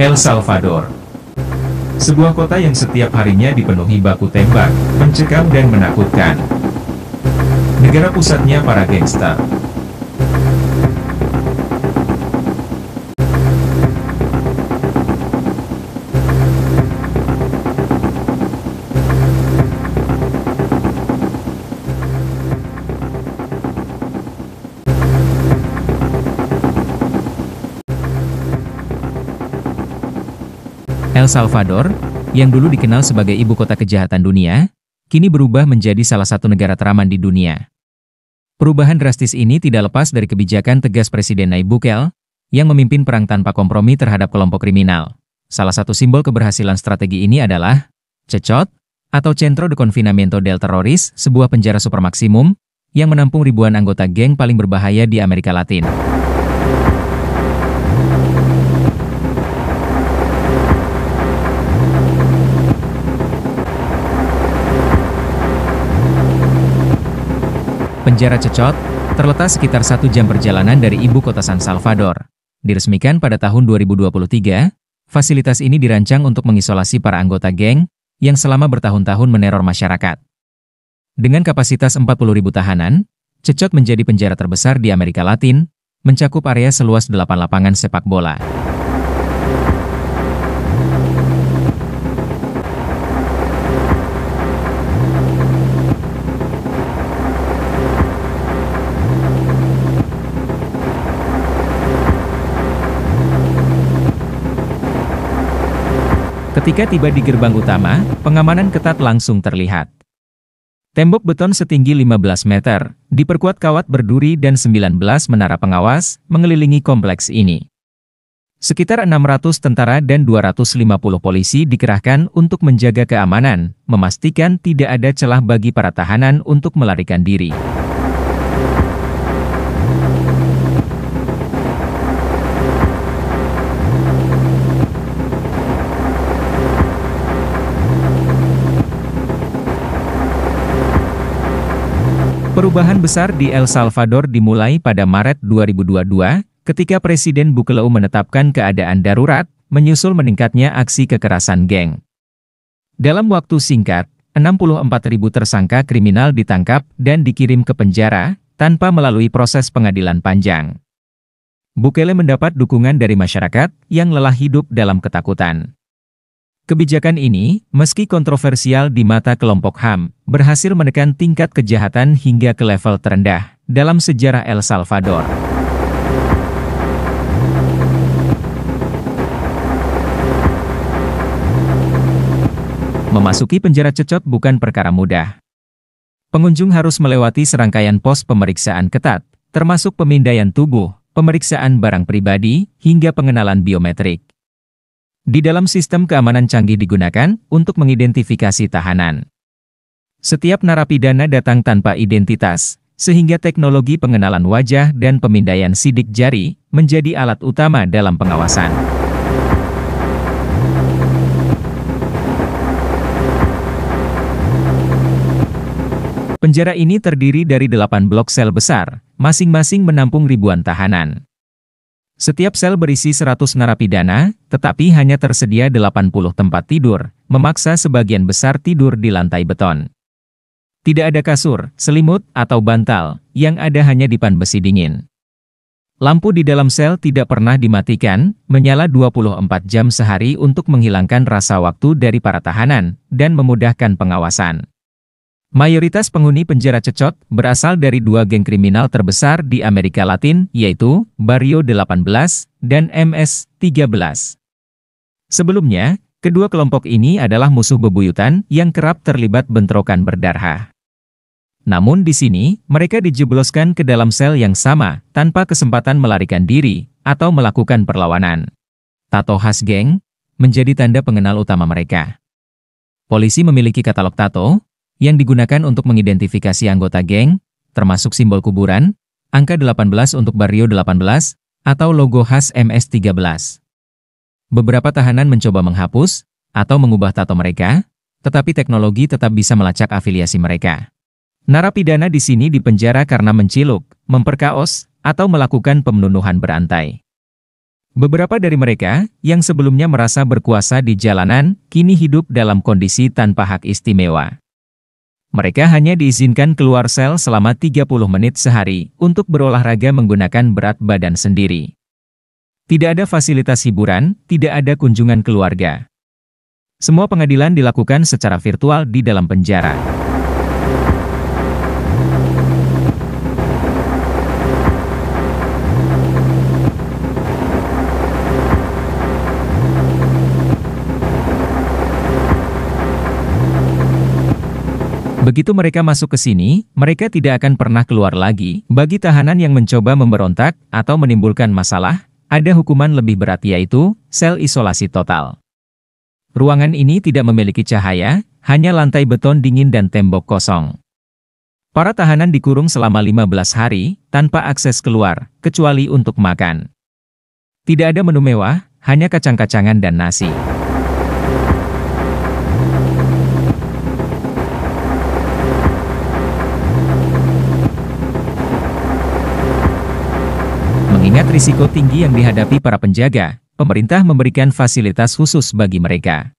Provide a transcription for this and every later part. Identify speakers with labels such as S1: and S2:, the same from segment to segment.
S1: El Salvador. Sebuah kota yang setiap harinya dipenuhi baku tembak, mencekam dan menakutkan. Negara pusatnya para gangster.
S2: El Salvador, yang dulu dikenal sebagai ibu kota kejahatan dunia, kini berubah menjadi salah satu negara teraman di dunia. Perubahan drastis ini tidak lepas dari kebijakan tegas Presiden Nayib Bukele, yang memimpin perang tanpa kompromi terhadap kelompok kriminal. Salah satu simbol keberhasilan strategi ini adalah CECOT, atau Centro de Confinamiento del Terroris, sebuah penjara super maksimum, yang menampung ribuan anggota geng paling berbahaya di Amerika Latin. Penjara CECOT terletak sekitar 1 jam perjalanan dari ibu kota San Salvador. Diresmikan pada tahun 2023, fasilitas ini dirancang untuk mengisolasi para anggota geng yang selama bertahun-tahun meneror masyarakat. Dengan kapasitas 40.000 tahanan, CECOT menjadi penjara terbesar di Amerika Latin, mencakup area seluas 8 lapangan sepak bola. Ketika tiba di gerbang utama, pengamanan ketat langsung terlihat. Tembok beton setinggi 15 meter, diperkuat kawat berduri dan 19 menara pengawas, mengelilingi kompleks ini. Sekitar 600 tentara dan 250 polisi dikerahkan untuk menjaga keamanan, memastikan tidak ada celah bagi para tahanan untuk melarikan diri. Perubahan besar di El Salvador dimulai pada Maret 2022, ketika Presiden Bukele menetapkan keadaan darurat, menyusul meningkatnya aksi kekerasan geng. Dalam waktu singkat, 64.000 tersangka kriminal ditangkap dan dikirim ke penjara, tanpa melalui proses pengadilan panjang. Bukele mendapat dukungan dari masyarakat yang lelah hidup dalam ketakutan. Kebijakan ini, meski kontroversial di mata kelompok HAM, berhasil menekan tingkat kejahatan hingga ke level terendah dalam sejarah El Salvador. Memasuki penjara CECOT bukan perkara mudah. Pengunjung harus melewati serangkaian pos pemeriksaan ketat, termasuk pemindaian tubuh, pemeriksaan barang pribadi, hingga pengenalan biometrik. Di dalam sistem keamanan canggih digunakan untuk mengidentifikasi tahanan. Setiap narapidana datang tanpa identitas, sehingga teknologi pengenalan wajah dan pemindaian sidik jari menjadi alat utama dalam pengawasan. Penjara ini terdiri dari 8 blok sel besar, masing-masing menampung ribuan tahanan. Setiap sel berisi 100 narapidana, tetapi hanya tersedia 80 tempat tidur, memaksa sebagian besar tidur di lantai beton. Tidak ada kasur, selimut, atau bantal, yang ada hanya dipan besi dingin. Lampu di dalam sel tidak pernah dimatikan, menyala 24 jam sehari untuk menghilangkan rasa waktu dari para tahanan, dan memudahkan pengawasan. Mayoritas penghuni penjara CECOT berasal dari 2 geng kriminal terbesar di Amerika Latin, yaitu Barrio 18 dan MS-13. Sebelumnya, kedua kelompok ini adalah musuh bebuyutan yang kerap terlibat bentrokan berdarah. Namun di sini, mereka dijebloskan ke dalam sel yang sama, tanpa kesempatan melarikan diri atau melakukan perlawanan. Tato khas geng menjadi tanda pengenal utama mereka. Polisi memiliki katalog tato yang digunakan untuk mengidentifikasi anggota geng, termasuk simbol kuburan, angka 18 untuk Barrio 18, atau logo khas MS-13. Beberapa tahanan mencoba menghapus atau mengubah tato mereka, tetapi teknologi tetap bisa melacak afiliasi mereka. Narapidana di sini dipenjara karena menciluk, memperkaos, atau melakukan pembunuhan berantai. Beberapa dari mereka, yang sebelumnya merasa berkuasa di jalanan, kini hidup dalam kondisi tanpa hak istimewa. Mereka hanya diizinkan keluar sel selama 30 menit sehari untuk berolahraga menggunakan berat badan sendiri. Tidak ada fasilitas hiburan, tidak ada kunjungan keluarga. Semua pengadilan dilakukan secara virtual di dalam penjara. Begitu mereka masuk ke sini, mereka tidak akan pernah keluar lagi. Bagi tahanan yang mencoba memberontak atau menimbulkan masalah, ada hukuman lebih berat yaitu sel isolasi total. Ruangan ini tidak memiliki cahaya, hanya lantai beton dingin dan tembok kosong. Para tahanan dikurung selama 15 hari, tanpa akses keluar, kecuali untuk makan. Tidak ada menu mewah, hanya kacang-kacangan dan nasi. Mengingat risiko tinggi yang dihadapi para penjaga, pemerintah memberikan fasilitas khusus bagi mereka.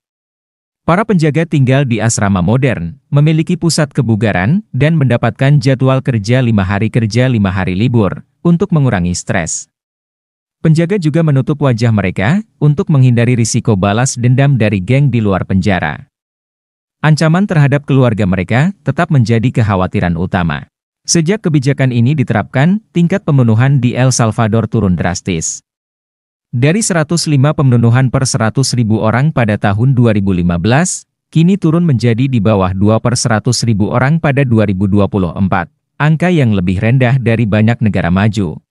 S2: Para penjaga tinggal di asrama modern, memiliki pusat kebugaran, dan mendapatkan jadwal kerja 5 hari kerja 5 hari libur, untuk mengurangi stres. Penjaga juga menutup wajah mereka, untuk menghindari risiko balas dendam dari geng di luar penjara. Ancaman terhadap keluarga mereka tetap menjadi kekhawatiran utama. Sejak kebijakan ini diterapkan, tingkat pembunuhan di El Salvador turun drastis. Dari 105 pembunuhan per 100.000 orang pada tahun 2015, kini turun menjadi di bawah 2 per 100.000 orang pada 2024, angka yang lebih rendah dari banyak negara maju.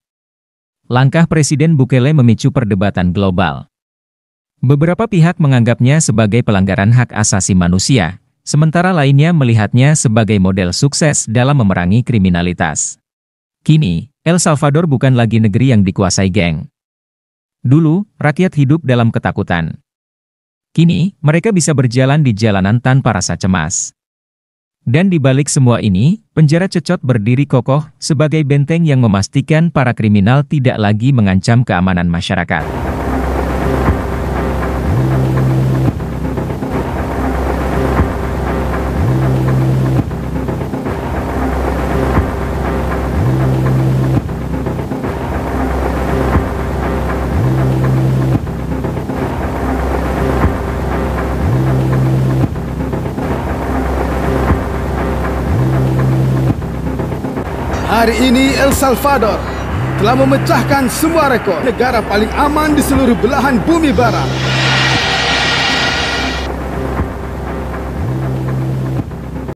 S2: Langkah Presiden Bukele memicu perdebatan global. Beberapa pihak menganggapnya sebagai pelanggaran hak asasi manusia, sementara lainnya melihatnya sebagai model sukses dalam memerangi kriminalitas. Kini, El Salvador bukan lagi negeri yang dikuasai geng. Dulu, rakyat hidup dalam ketakutan. Kini, mereka bisa berjalan di jalanan tanpa rasa cemas. Dan di balik semua ini, penjara Cecot berdiri kokoh sebagai benteng yang memastikan para kriminal tidak lagi mengancam keamanan masyarakat.
S3: Hari ini El Salvador telah memecahkan semua rekor negara paling aman di seluruh belahan bumi barat.